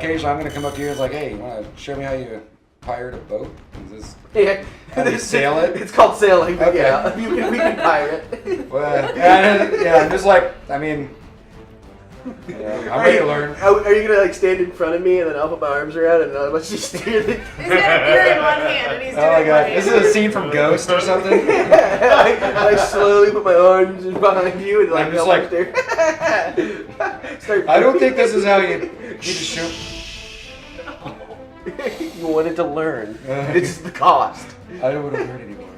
occasionally I'm going to come up to you and it's like, hey, you want to show me how you pirate a boat? Is this Yeah. how you sail it? It's called sailing, but Okay. yeah, we can pirate. Well, yeah, I'm just like, I mean, I'm ready to learn. Are you gonna like stand in front of me and then I'll put my arms around and let's just steer the... He's got a beer in one hand and he's doing Oh my one god, hand. this is a scene from Ghost or something? I slowly put my arms behind you and like I'm just help like- Start I don't think this is how you need to shoot. You wanted to learn. It's the cost. I don't want to learn anymore.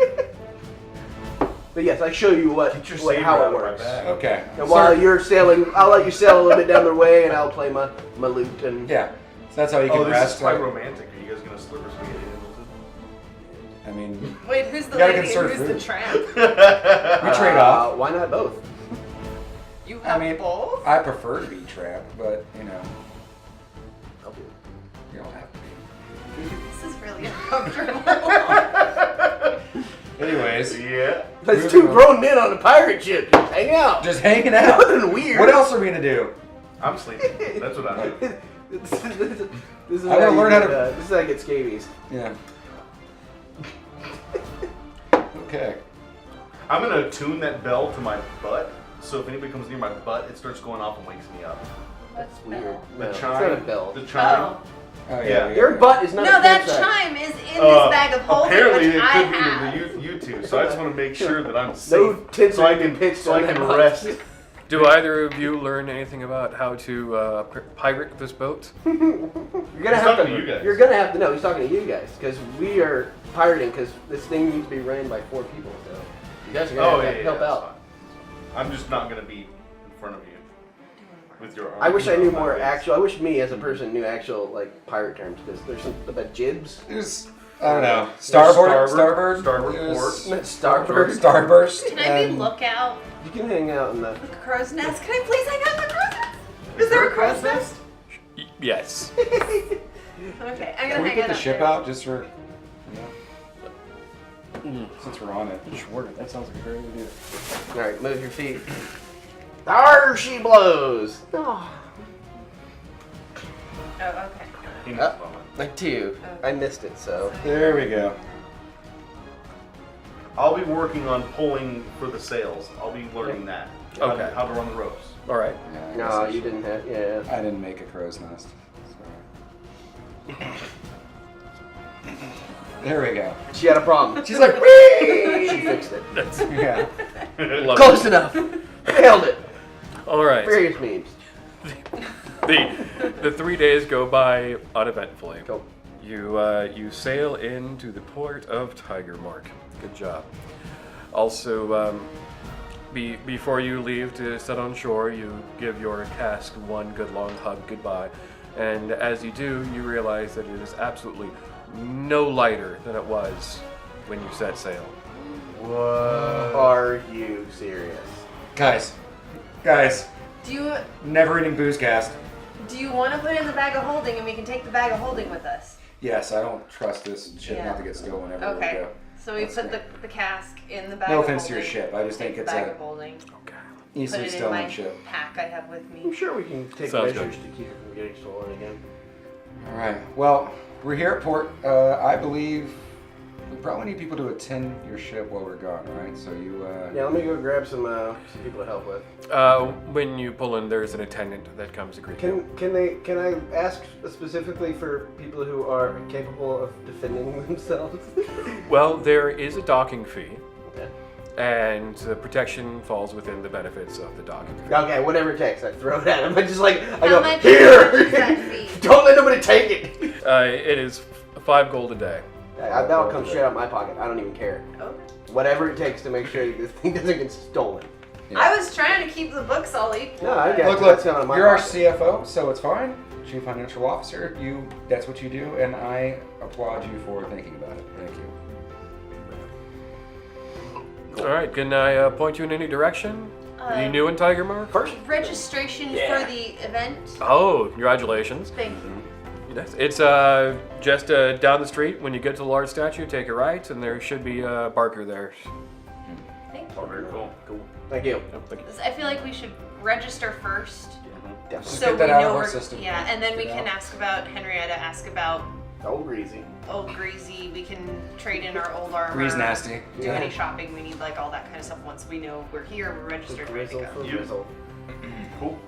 But yes, I show you how it works. Okay. And while you're sailing, I'll let you sail a little bit down the way, and I'll play my lute and. Yeah, so that's how you can Oh, this rest. is quite romantic. Are you guys gonna slip or spaghetti I mean, Wait, who's the You gotta lady and conserve who's the food. tramp? we trade off. Why not both? You have I mean, both? I prefer to be trapped, but you know, I'll do it. you don't have to This is really uncomfortable. be. Anyways, Yeah. That's Moving two on. grown men on a pirate ship. Just hang out. just hanging out. Nothing weird. What else are we gonna do? I'm sleeping. That's what I do. This is I gotta learn how to- This is how I get scabies. Yeah. Okay. I'm gonna tune that bell to my butt, so if anybody comes near my butt, it starts going off and wakes me up. That's Weird. The No, it's chime. not a bell. The chime. Oh. Oh Yeah. we Your got- butt is not. No, a that campsite. chime is in this bag of holding, Apparently, which it I could be have. you two, so I just want to make sure that I'm No safe, tinsel so I can can pitch so I on can that butt. rest. Do either of you learn anything about how to pirate this boat? You're gonna He's have talking to. to you guys. You're gonna have to. No, he's talking to you guys because we are pirating because this thing needs to be ran by 4 people. So you guys are gonna Oh have yeah, to help that's out. fine. I'm just not gonna be in front of you with your arms. I wish I knew around my more waist. actual. I wish me as a person knew actual like pirate terms because there's some about jibs, There's, I don't know, starboard, starboard, There's starboard. starburst. Can I be and- lookout? You can hang out in the. The crow's nest? Can I please hang out in the crow's nest? Is there a crow's nest? Yes. Okay, I'm Can gonna we hang get out the up ship there. out just for, since we're on it? Sure, that sounds like a great idea. All right, move your feet. There she blows. Oh, Oh, okay. He needs a moment. like 2. I missed it, so. There we go. I'll be working on pulling for the sails. I'll be learning that. Okay. How to run the ropes. All right. Yeah, I guess No, I you should- didn't have. Yeah. I didn't make a crow's nest. Sorry. There we go. She had a problem. She's like, whee! She fixed it. That's Yeah. lovely. Close enough. Nailed it. All right. Various memes. The 3 days go by uneventfully. Go. You sail into the port of Tiger Mark. Good job. Also, before you leave to set on shore, you give your cask one good long hug goodbye. And as you do, you realize that it is absolutely no lighter than it was when you set sail. What? Are you serious? Guys, Do you never eating booze cast. want to put it in the bag of holding and we can take the bag of holding with us? Yes, I don't trust this ship Yeah. not to get stolen everywhere we Okay. go. So we That's put fair. the cask in the bag No of offense to holding. your ship, I just Take think the it's bag a of holding. Okay. Put easily it in stolen my ship. pack I have with me. I'm sure we can take Sounds measures to keep it from getting stolen again. All right. Well, we're here at port. I believe we probably need people to attend your ship while we're gone, right? So you. Yeah, let me go grab some people to help with. When you pull in, there's an attendant that comes to greet you. Can I ask specifically for people who are capable of defending themselves? Well, there is a docking fee, Okay. and protection falls within the benefits of the docking fee. Okay, whatever it takes. I throw it at him. I just I How go, much here! is that fee? Don't let nobody take it! It is 5 gold a day. That'll come straight out of my pocket. I don't even care. Oh. Whatever it takes to make sure that this thing doesn't get stolen. Yeah. I was trying to keep the books all equal. No, I get Look, it. That's not on my you're our pocket. CFO, so it's fine. Chief Financial Officer, that's what you do, and I applaud you for thinking about it. Thank you. All right, can I point you in any direction? Are you new in Tiger Mark? First, Registration Yeah. for the event. Oh, congratulations. Thank you. Yes, it's just down the street. When you get to the large statue, take a right, and there should be a Barker there. Thank Oh, you. very cool. thank you. Yep, thank you. I feel like we should register first. Definitely. So get that we out know of our we're system. yeah, and then we Get can out. ask about Henrietta. Ask about Old Greasy. old Greasy. We can trade in our old armor. Grease nasty. Do Yeah. any shopping we need, like all that kind of stuff. Once we know we're here, we're registered, ready to Grizzle go. for You- Grizzle. Cool.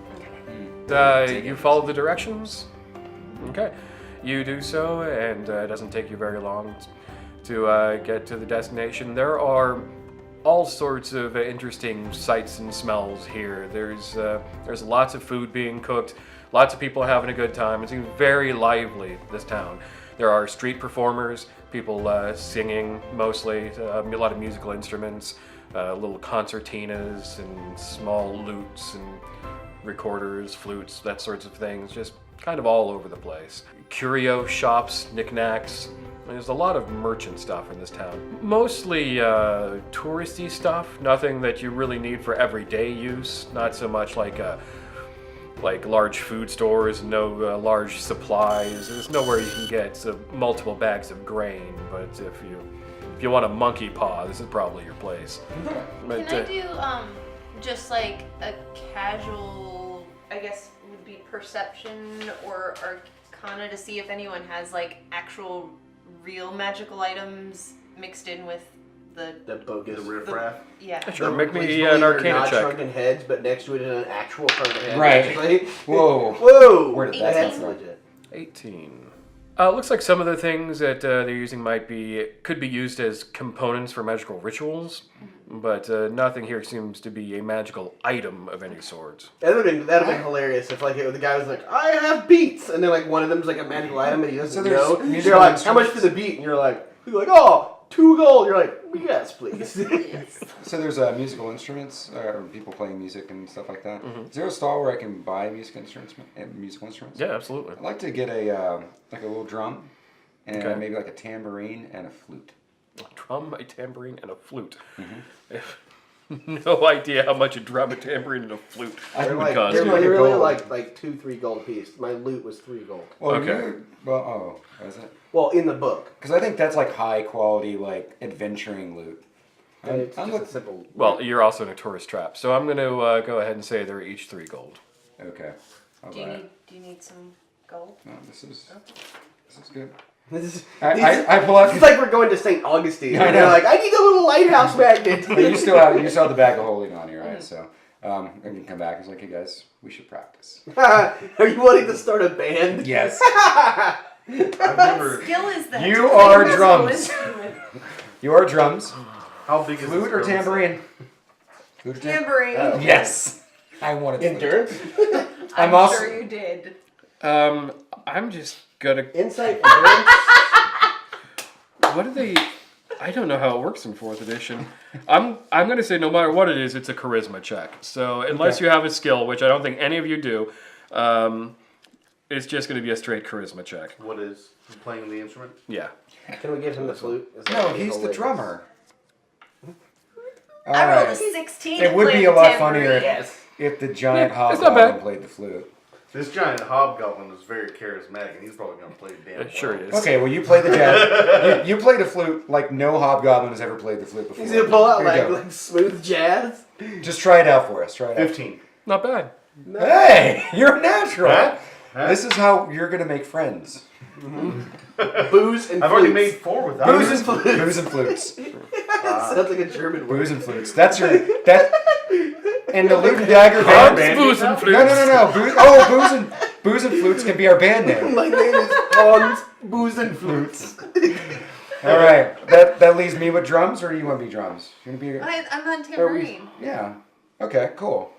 You follow the directions? Okay. You do so, and it doesn't take you very long to get to the destination. There are all sorts of interesting sights and smells here. There's lots of food being cooked, lots of people having a good time. It seems very lively, this town. There are street performers, people singing mostly, a lot of musical instruments, little concertinas and small lutes and recorders, flutes, that sorts of things, just kind of all over the place. Curio shops, knickknacks. There's a lot of merchant stuff in this town. Mostly touristy stuff, nothing that you really need for everyday use. Not so much like large food stores, no large supplies. There's nowhere you can get multiple bags of grain, but if you want a monkey paw, this is probably your place. But, Can I do just like a casual, I guess would be perception or arcana to see if anyone has like actual real magical items mixed in with the bogus. The riffraff. yeah. Sure, The make me please an believe they're arcana not check. shrunken heads, but next to it is an actual shrunken head. Right. Actually. Whoa. Whoa. Where did that That's come from? legit. 18. Looks like some of the things that they're using could be used as components for magical rituals, but nothing here seems to be a magical item of any sort. That'd have been hilarious if the guy was like, I have beats, and then like one of them's like a magical item and he doesn't So there's know. musical You're like, how much for instruments? the beat? And you're like, oh, 2 gold. You're like, yes, please. So there's musical instruments, or people playing music and stuff like that. Is there a stall where I can buy musical instruments? Yeah, absolutely. I'd like to get a little drum, and Okay. maybe like a tambourine and a flute. A drum, a tambourine, and a flute. No idea how much a drum, a tambourine, and a flute They're would like, cost they're you. like a really gold. like 2-3 gold piece. My loot was 3 gold. Well, Okay. Is it? Well, in the book. Because I think that's like high quality, like adventuring loot. And it's I'm just a look- simple. Well, you're also in a tourist trap, so I'm going to go ahead and say they're each 3 gold. Okay. I'll Do you buy need it. do you need some gold? No, this is good. This is, I pull out. it's like we're going to St. Augustine. Yeah, I And they're know. like, I need a little lighthouse magnet. But you still have the bag of holding on you, right? So I can come back. It's like, hey guys, we should practice. Are you wanting to start a band? Yes. I've never. Skill is the You to play are musical drums. instrument. You are drums. How big is Flute this or girl? tambourine? Flute or Tambourine. Oh. Yes. I wanted flute. Endurance? I'm also- sure you did. I'm just going to... Insight? Endurance? What do they... I don't know how it works in 4th edition. I'm going to say no matter what it is, it's a charisma check. So unless Okay. you have a skill, which I don't think any of you do, it's just going to be a straight charisma check. What is he playing the instrument? Yeah. Can we give him the flute? Is that No, gonna be he's the hilarious? drummer. I rolled a Alright. 16. It and would played be a the lot tambourine. funnier Yes. if the giant Yeah, it's not bad. hobgoblin played the flute. This giant hobgoblin is very charismatic, and he's probably going to play damn well. Sure it is. Okay, well you play the jazz. you play the flute like no hobgoblin has ever played the flute before. He's gonna pull out Here you go. like smooth jazz. Just try it out for us. Try it out. 15. Not bad. Hey, you're a natural. Huh? Huh? This is how you're gonna make friends. Booze and I've already flutes. made 4 without Booze it. and flutes. Booze and flutes. Sounds like a German word. Booze and flutes. That's your that. And the Loot and Dagger Hans, band. booze, and flutes. No. Booze and flutes can be our band name. My name is Hans Booze and Flutes. All right. That leaves me with drums, or do you want to be drums? You want to be? I'm on tambourine. Yeah. Okay. Cool.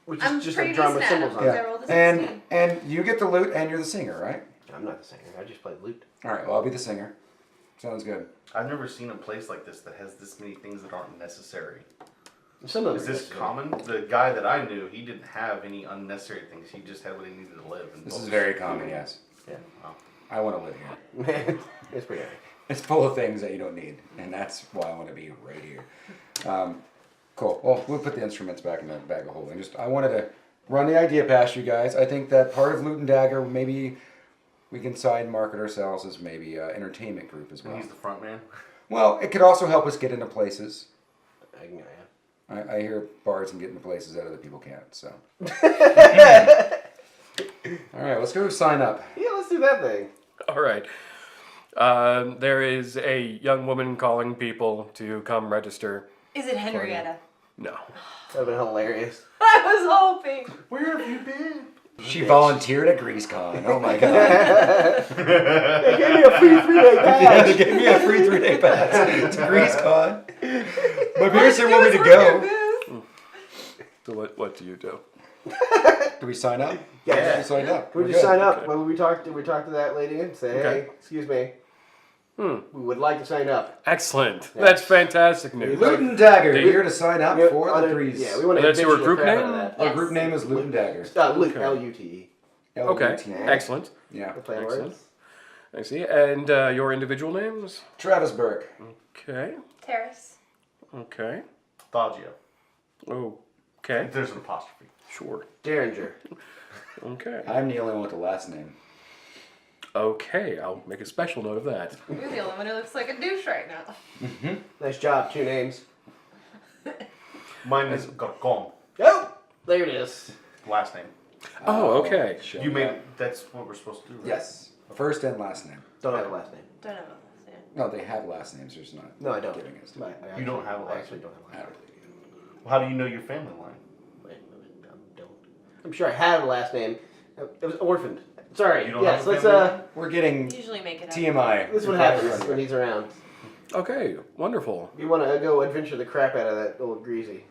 Which I'm is just a pretty drum with decent cymbals at on it. it. I rolled a 16. And you get the lute, and you're the singer, right? I'm not the singer. I just play lute. All right. Well, I'll be the singer. Sounds good. I've never seen a place like this that has this many things that aren't necessary. Some of Is them this common? The guy that I knew, he didn't have any unnecessary things. He just had what he needed to live. And This is books. very common. Yes. Yeah. Wow. I want to live here. Man, it's pretty. It's full of things that you don't need, and that's why I want to be right here. Cool. Well, we'll put the instruments back in the bag of holding. I wanted to run the idea past you guys. I think that part of Loot and Dagger, maybe we can side market ourselves as maybe an entertainment group as And well. he's the front man. Well, it could also help us get into places. Yeah. I hear bards can get into places that other people can't. So All right, let's go sign up. Yeah, let's do that thing. All right. There is a young woman calling people to come register. Is it Henrietta? No. That would have been hilarious. I was hoping. Where have you been? She volunteered at GreaseCon. Oh my god. They gave me a free 3-day Yeah, they badge. gave me a free 3-day pass to GreaseCon. My parents didn't want me to Give us go. So what do you do? Do we sign up? Yeah. We signed up. Can we We're just good. sign up? Okay. When we talk to that lady and say, Okay. hey, excuse me. We would like to sign up. Excellent. That's fantastic news. Loot and Dagger, We- here to sign up Yeah, for the Grease. Yeah, we want to That's your adventure the group crap name? out of Our that. group name is Loot and Dagger. Luke, Okay. L-U-T-E. Okay. L-U-T. Excellent. Yeah. The plan Excellent. words. I see. And your individual names? Travis Burke. Okay. Terrace. Okay. Thagio. Okay. There's an apostrophe. Sure. Derringer. Okay. I'm the only one with the last name. Okay. I'll make a special note of that. You're the only one who looks like a douche right now. Nice job. 2 names. Mine is Garcon. Oh, there it is. Last name. Oh, okay. shit. You made. That's what we're supposed to do. Right? Yes. First and last name. Don't have a last name. Don't know about this. Yeah. No, they have last names. There's not. No, I don't. Giving us to I You don't have a I last actually name. don't have a I last don't name. believe you. Well, how do you know your family line? Wait, I don't. I'm sure I had a last name. It was orphaned. Sorry. You don't Yes, have a let's family We're getting Usually make it up. TMI. this is what happens when he's around. Okay. Wonderful. You want to go adventure the crap out of that old greasy.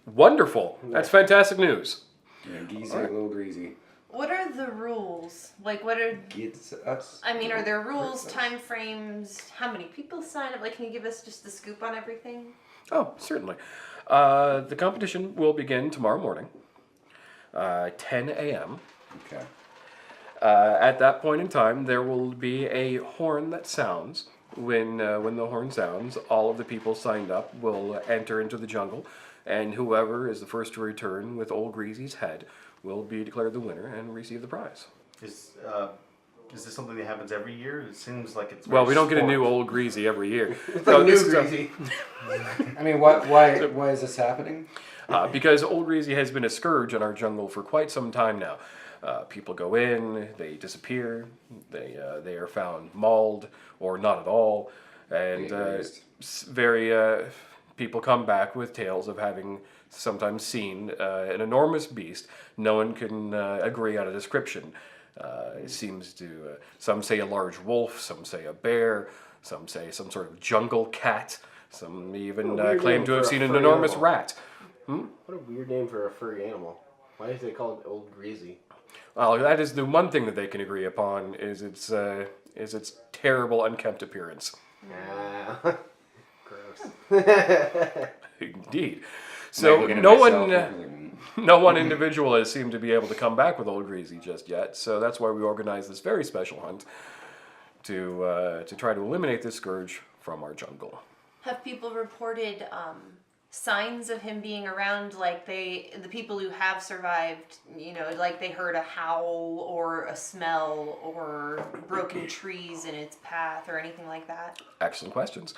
Wonderful. That's fantastic news. Yeah, geezy, a little greasy. What are the rules? Like, what are? Gets us. I mean, are there rules, time frames? How many people sign up? Like, can you give us just the scoop on everything? Oh, certainly. The competition will begin tomorrow morning, 10 a.m. Okay. At that point in time, there will be a horn that sounds. When the horn sounds, all of the people signed up will enter into the jungle, and whoever is the first to return with Old Greasy's head will be declared the winner and receive the prize. Is this something that happens every year? It seems like it's. Well, very we don't get a new sport. Old Greasy every year. It's No, like new this is, greasy. I mean, why is this happening? because Old Greasy has been a scourge in our jungle for quite some time now. People go in, they disappear, they are found mauled or not at all, and Erased. people come back with tales of having sometimes seen an enormous beast. No one can agree on a description. It seems to some say a large wolf, some say a bear, some say some sort of jungle cat. Some even weird claim name to have for a seen an furry enormous animal. rat. What a weird name for a furry animal. Why is it called old greasy? Well, that is the one thing that they can agree upon is its terrible unkempt appearance. Ah, gross. Indeed. Like So looking at no myself, one, I'm like, no one individual has seemed to be able to come back with Old Greasy just yet. So that's why we organized this very special hunt to try to eliminate this scourge from our jungle. Have people reported signs of him being around? Like the people who have survived, you know, like they heard a howl or a smell or broken trees in its path or anything like that? Excellent questions.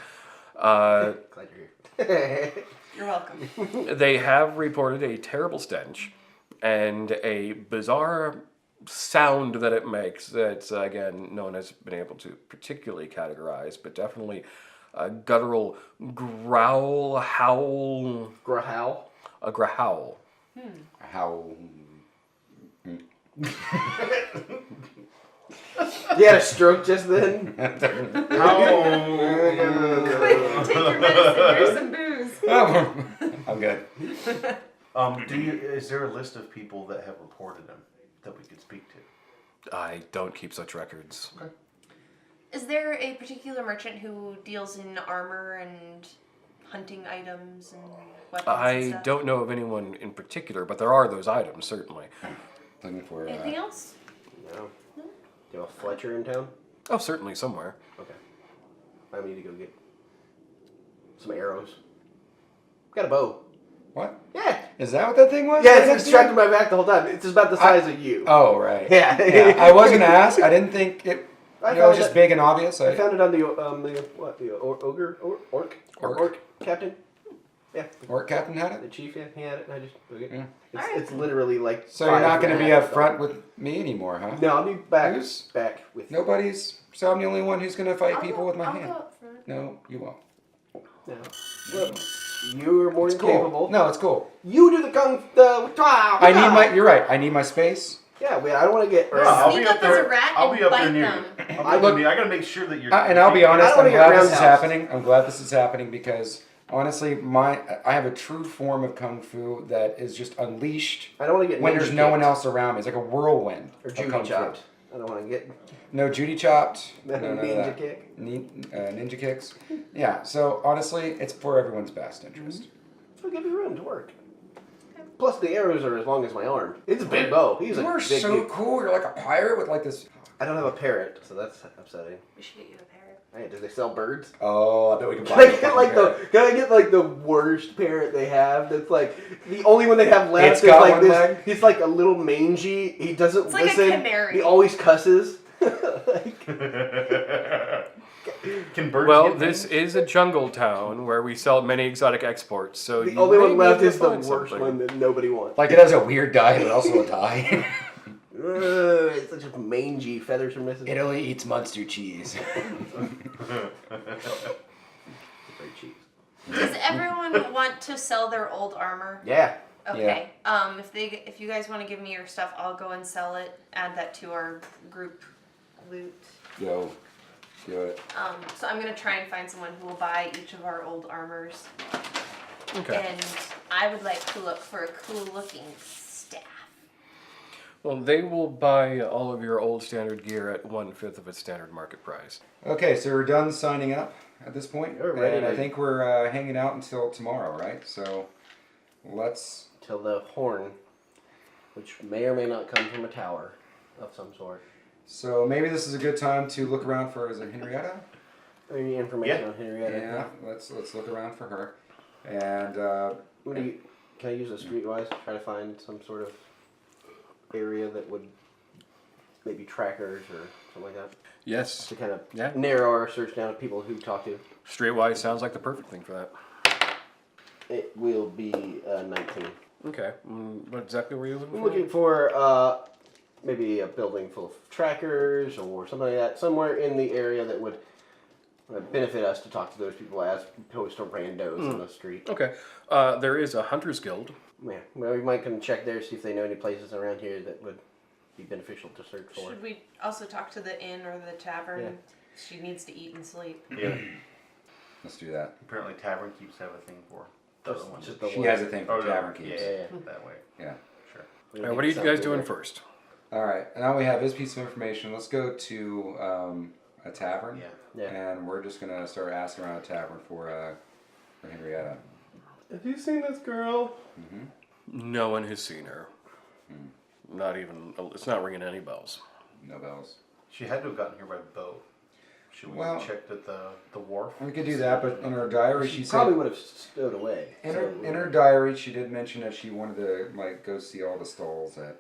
Glad you're here. You're welcome. They have reported a terrible stench and a bizarre sound that it makes that, again, no one has been able to particularly categorize, but definitely a guttural growl, howl, Growl. a growl. how? You had a stroke just then? Quick, take your medicine. Here's some booze. I'm good. Is there a list of people that have reported him that we could speak to? I don't keep such records. Is there a particular merchant who deals in armor and hunting items and weapons and I stuff? don't know of anyone in particular, but there are those items, certainly. Looking for. Anything else? No. Do you have a Fletcher in town? Oh, certainly somewhere. Okay. I need to go get some arrows. Got a bow. What? Yeah. Is that what that thing was? Yeah, it's distracting my back the whole time. It's about the size of you. Oh, right. Yeah. I was gonna ask. I didn't think it. I You know, it was found just it- big and obvious. I found it on the ogre, orc captain. Yeah. Or Captain had The it? chief, yeah, he had it. And I just took it. Yeah. It's, Alright. it's literally like. So you're not going to be up 5.5. front with me anymore, huh? No, I'll be back. Who's- Back with. Nobody's. So I'm the only one who's going to fight people with my I'll hand. go up front. No, you won't. No. Look, you're more It's than cool. capable. No, it's cool. You do the kung. I need my. You're right. I need my space. Yeah, I don't want to get. No, I'll Sneak be up up there. as a rat I'll and be up there bite near them. you. I'll be up near you. I gotta make sure that you're. And I'll be honest. I don't I'm wanna get glad this is roundhoused. happening. I'm glad this is happening because honestly, I have a true form of kung fu that is just unleashed I don't want to get. when ninja there's no one kicked else around me. It's like a whirlwind Or of Judy kung fu. chopped. I don't want to get. No Judy chopped. No, none of Ninja that. kick. Ninja kicks. Yeah. So honestly, it's for everyone's best interest. So give me room to work. Plus, the arrows are as long as my arm. It's a big bow. He's a You are big so dude. cool. You're like a pirate with like this. I don't have a parrot, so that's upsetting. We should get you a parrot. Hey, do they sell birds? Oh, I bet we can Can buy I get like can I get like the worst parrot they have? That's like the only one they have left. It's is got like one leg? He's like a little mangy. He doesn't It's like a listen. canary. He always cusses. Like, Can birds Well, get this wings? is a jungle town where we sell many exotic exports, so the you only may one be left able to is the find worst something. one that nobody wants. Like it has a weird dye, but also a dye. It's such a mangy. Feathers are missing. It only eats monster cheese. Very cheap. Does everyone want to sell their old armor? Yeah. Okay. If you guys want to give me your stuff, I'll go and sell it. Add that to our group loot. Yo, do it. So I'm gonna try and find someone who will buy each of our old armors. Okay. And I would like to look for a cool looking staff. Well, they will buy all of your old standard gear at 1/5 of its standard market price. Okay, so we're done signing up at this point. We're ready And I to- think we're hanging out until tomorrow, right? So let's. Till the horn, which may or may not come from a tower of some sort. So maybe this is a good time to look around for. Is it Henrietta? Any information Yeah. on Henrietta? Yeah. Let's look around for her. And What do you, can I use a streetwise to try to find some sort of area that would maybe trackers or something like that Yes. to kind of Yeah. narrow our search down to people who talk to? Streetwise sounds like the perfect thing for that. It will be 19. Okay. What exactly were you looking I'm for? looking for maybe a building full of trackers or something like that, somewhere in the area that would benefit us to talk to those people as opposed to randos on the street. Okay. There is a Hunter's Guild. Yeah, well, we might come check there, see if they know any places around here that would be beneficial to search for. Should we also talk to the inn or the tavern? Yeah. She needs to eat and sleep. Yeah. let's do that. Apparently, tavern keeps have a thing for the Just- other ones. just the She one. has a thing for Oh, no. tavern keeps. Yeah. That way. Yeah. Sure. We All right, can what are you get guys something doing there. first? All right. Now we have this piece of information. Let's go to a tavern. Yeah. Yeah. And we're just gonna start asking around a tavern for Henrietta. Have you seen this girl? No one has seen her. Not even. It's not ringing any bells. No bells. She had to have gotten here by boat. Should we Well- checked at the wharf? We could do that, but in her diary, she Probably said would have stowed away. in so- her diary she did mention that she wanted to like go see all the stalls at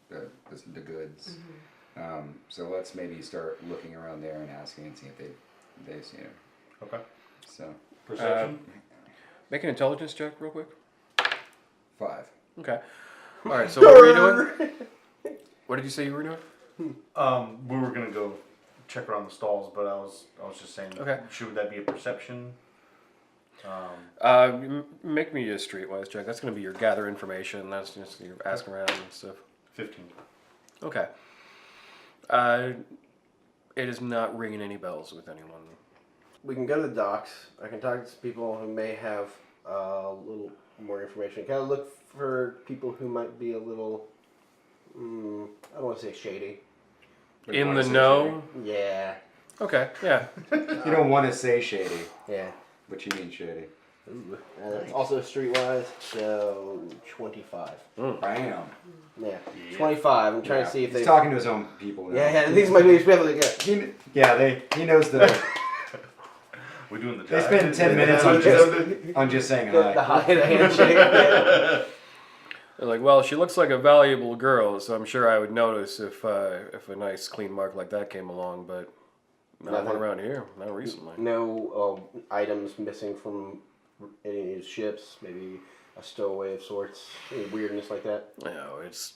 the goods. So let's maybe start looking around there and asking and see if they've seen her. Okay. So Perception. Make an intelligence check real quick. 5. Okay. All right. So what were you doing? What did you say you were doing? We were gonna go check around the stalls, but I was just saying. Okay. Should that be a perception? Make me a streetwise check. That's going to be your gather information. That's just your ask around and stuff. 15. Okay. It is not ringing any bells with anyone. We can go to the docks. I can talk to some people who may have a little more information. Kind of look for people who might be a little, I don't want to say shady. In the know? Yeah, Okay, yeah. You don't want to say shady, yeah. but you mean shady. Ooh. That's also streetwise, so 25. Bam. Yeah, 25. I'm trying Yeah, to see if he's they. talking to his own people now. Yeah, these might be especially good. He knows the. We doing the. They dive? spend 10 minutes on just saying The hi. high handshake. Yeah. They're like, well, she looks like a valuable girl, so I'm sure I would notice if a nice clean mark like that came along, but not one Nothing. around here, not recently. No items missing from any of his ships, maybe a stowaway of sorts, any weirdness like that? No, it's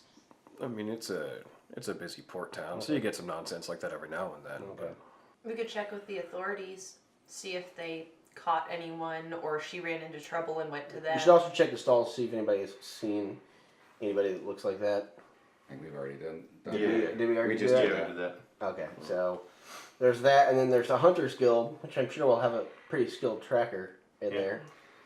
a busy port town, so you get some nonsense like that every now and then. Okay. We could check with the authorities, see if they caught anyone or she ran into trouble and went to them. You should also check the stalls, see if anybody's seen anybody that looks like that. I think we've already done Did we already We do just that? did Yeah, I did that. Okay, so there's that, and then there's a Hunters Guild, which I'm sure will have a pretty skilled tracker in there.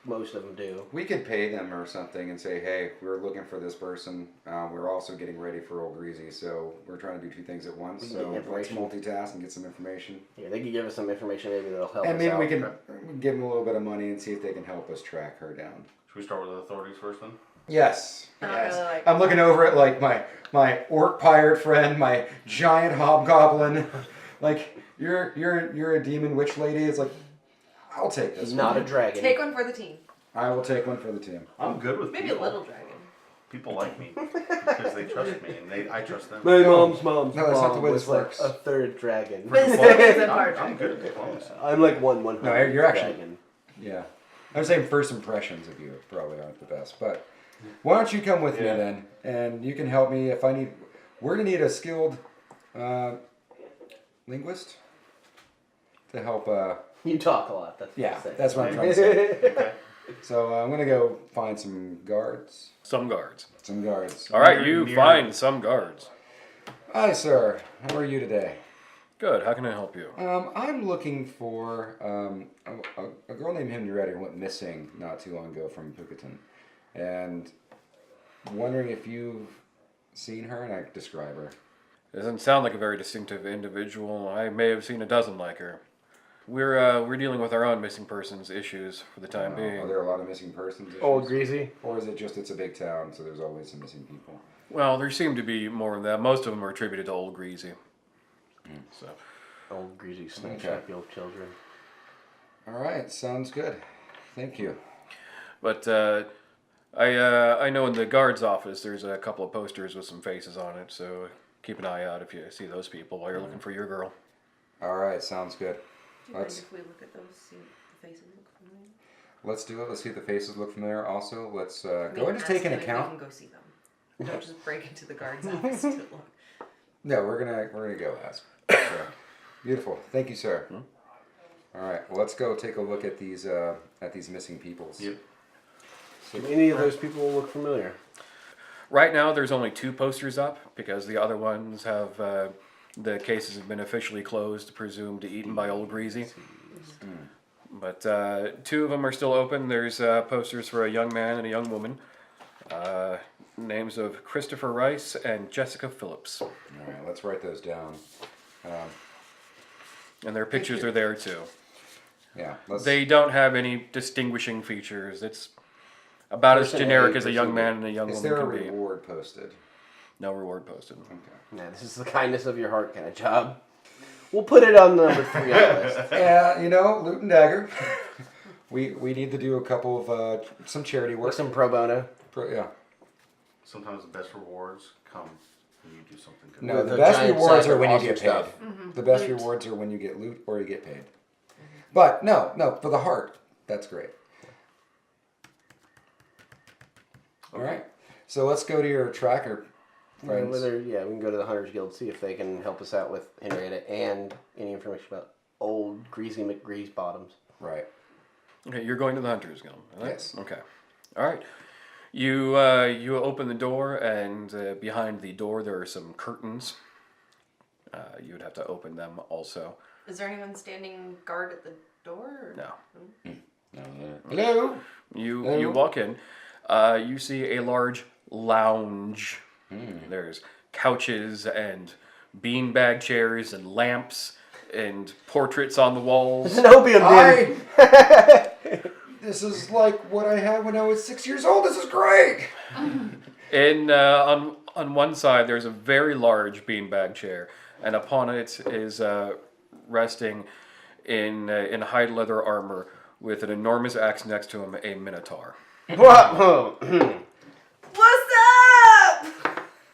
Most of them do. We could pay them or something and say, hey, we're looking for this person. We're also getting ready for Old Greasy, so we're trying to do two things at once. We can So get let's information. multitask and get some information. Yeah, they could give us some information. Maybe they'll help And us maybe out. we can give them a little bit of money and see if they can help us track her down. Should we start with the authorities first then? Yes. I don't Yes. really like I'm looking over at like my orc pirate friend, my giant hobgoblin. Like you're a demon witch lady. It's like I'll take this. Not a one. dragon. Take one for the team. I will take one for the team. I'm good with Maybe people. a little dragon. People like me because they trust me and I trust them. My mom's No, that's not the way was this like works. a third dragon. But it's still is a part I'm dragon. good at diplomacy. I'm like one No, you're actually- dragon. Yeah. I'm saying first impressions of you probably aren't the best, but why don't you come with me Yeah. then, and you can help me if I need. We're gonna need a skilled linguist to help. You talk a lot. That's what Yeah, I'm saying. that's what I'm trying to say. So I'm gonna go find some guards. Some guards. Some guards. All right, Near- you near- find some guards. Hi, sir. How are you today? Good. How can I help you? I'm looking for a girl named Henrietta who went missing not too long ago from Puketon, and wondering if you've seen her, and I could describe her. Doesn't sound like a very distinctive individual. I may have seen a dozen like her. We're dealing with our own missing persons issues for the time Are being. there a lot of missing persons issues? Old Greasy. Or is it just it's a big town, so there's always some missing people? Well, there seem to be more than that. Most of them are attributed to Old Greasy. So, Old Greasy snatched Okay. up your children. All right, sounds good. Thank you. but I know in the guard's office there's a couple of posters with some faces on it. So keep an eye out if you see those people while you're looking for your girl. All right, sounds good. Do you mind Let's if we look at those, see if the faces look familiar? let's do it. Let's see if the faces look familiar. Also, let's I go mean, ahead and just ask take an them if we account. can go see them. Don't just break into the guard's office to look. No, we're gonna go ask. So, beautiful. Thank you, sir. All right, well, let's go take a look at these missing peoples. Yep. Do any of those people look familiar? Right now, there's only 2 posters up because the other ones have the cases have been officially closed, presumed eaten by Old Greasy. But 2 of them are still open. There's posters for a young man and a young woman. Names of Christopher Rice and Jessica Phillips, All right, let's write those down. and their pictures are there too. Yeah, let's. They don't have any distinguishing features. It's about as Person generic A, as a young person man and a young Is woman there a can be. reward posted? No reward posted. Okay. Nah, this is the kindness of your heart kind of job. We'll put it on number 3 on the list. Yeah, loot and dagger. we need to do a couple of some charity work. With some pro bono. Yeah. Sometimes the best rewards come when you do something good. No, With the a best giant rewards sack are of when you awesome get paid. stuff. The best Loot. rewards are when you get loot or you get paid. But no, for the heart, that's great. All right, so let's go to your tracker, Yeah, friends. we can go to the Hunters Guild, see if they can help us out with Henrietta and any information about old Greasy McGrease bottoms. Right. Okay, you're going to the Hunters Guild. Right? Yes. Okay. All right. You open the door, and behind the door there are some curtains. You would have to open them also. Is there anyone standing guard at the door? Or? No. Hello. You walk in. You see a large lounge. There's couches and beanbag chairs and lamps and portraits on the walls. It's an opium den. This is like what I had when I was 6 years old. This is great. And on one side there's a very large beanbag chair, and upon it is resting in hide leather armor with an enormous axe next to him, a Minotaur. What? What's up?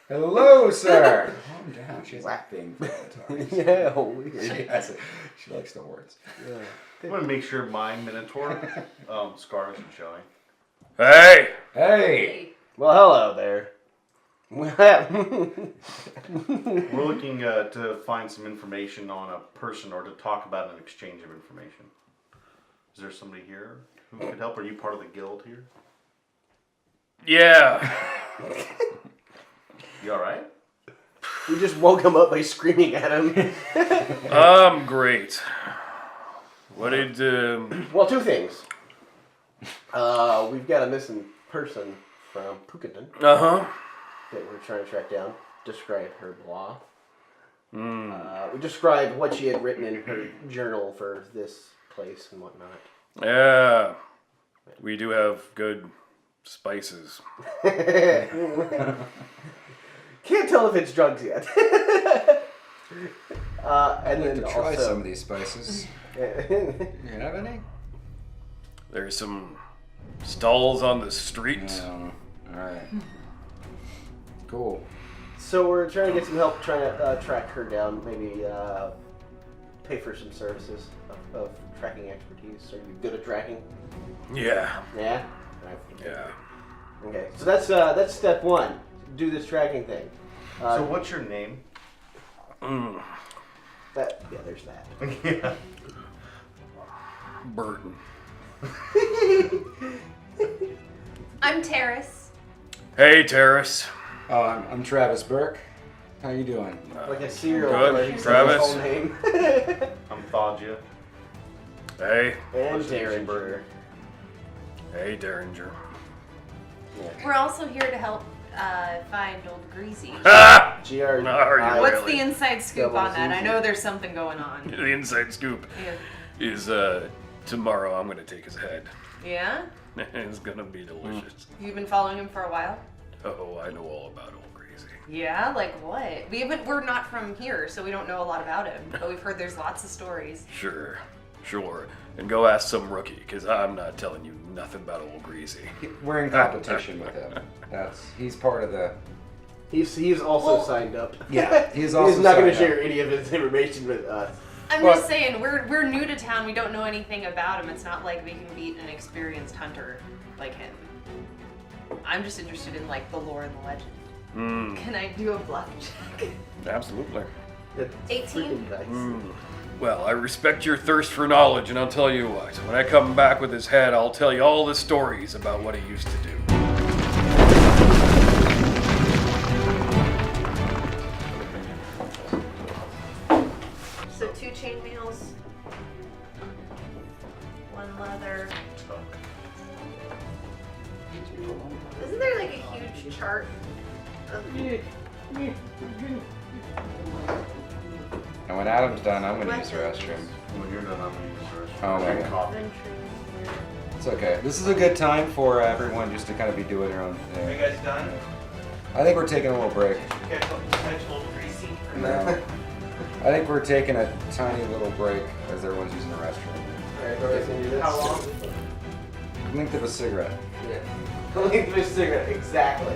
Hello, sir. Calm down. She's acting. Yeah, weird. She likes the words. Yeah. I'm gonna make sure my Minotaur scar isn't showing. Hey! Hey. Well, hello there. We're looking to find some information on a person or to talk about an exchange of information. Is there somebody here who could help? Are you part of the guild here? Yeah. You alright? We just woke him up by screaming at him. I'm great. What did, Well, two things. We've got a missing person from Puketon uh-huh. that we're trying to track down. Describe her blah. We described what she had written in her journal for this place and whatnot. Yeah. We do have good spices. Can't tell if it's drugs yet. And I'd then like to try also, some of these spices. You have any? There's some stalls on the street. No. All right. Cool. So we're trying to get some help trying to track her down. Maybe pay for some services of tracking expertise. Are you good at tracking? Yeah. Yeah. Right. Yeah. Okay. So that's step one. Do this tracking thing. So what's your name? There's that. Yeah. Burton. I'm Terrace. Hey, Terrace. Oh, I'm Travis Burke. How you doing? Like a serial Good. killer. He says his Travis. whole name. I'm Thaja. Hey. And What's your name, Derringer. Hey, Derringer. We're also here to help find Old Greasy. Ah! GR. No, are you What's really? the inside scoop Double on that? I ZZ. know there's something going on. The inside scoop Yeah. is tomorrow I'm gonna take his head. Yeah? It's gonna be delicious. You've been following him for a while? Oh, I know all about Old Greasy. Yeah, like what? We're not from here, so we don't know a lot about him. But we've heard there's lots of stories. Sure. And go ask some rookie, because I'm not telling you nothing about Old Greasy. We're in competition with him. He's part of the. He's also Well- signed up. Yeah, he's also. He's not going to signed up. share any of his information with us. I'm But- just saying, we're new to town. We don't know anything about him. It's not like we can beat an experienced hunter like him. I'm just interested in like the lore and the legend. Can I do a bluff check? Absolutely. It's 18? freaking nice. Well, I respect your thirst for knowledge, and I'll tell you what. When I come back with his head, I'll tell you all the stories about what he used to do. So 2 chainmails, 1 leather. Isn't there like a huge chart of And when Adam's done, I'm going to use the Weapons. restroom. When you're done, I'm gonna use the restroom. Oh, Drink okay. coffee. adventure? It's okay. This is a good time for everyone just to kind of be doing their own thing. Are you guys done? I think we're taking a little break. Catch a little greasy. No. I think we're taking a tiny little break as everyone's using the restroom. Alright, go ahead and do this. How long? Length of a cigarette. Yeah. Length of a cigarette, exactly.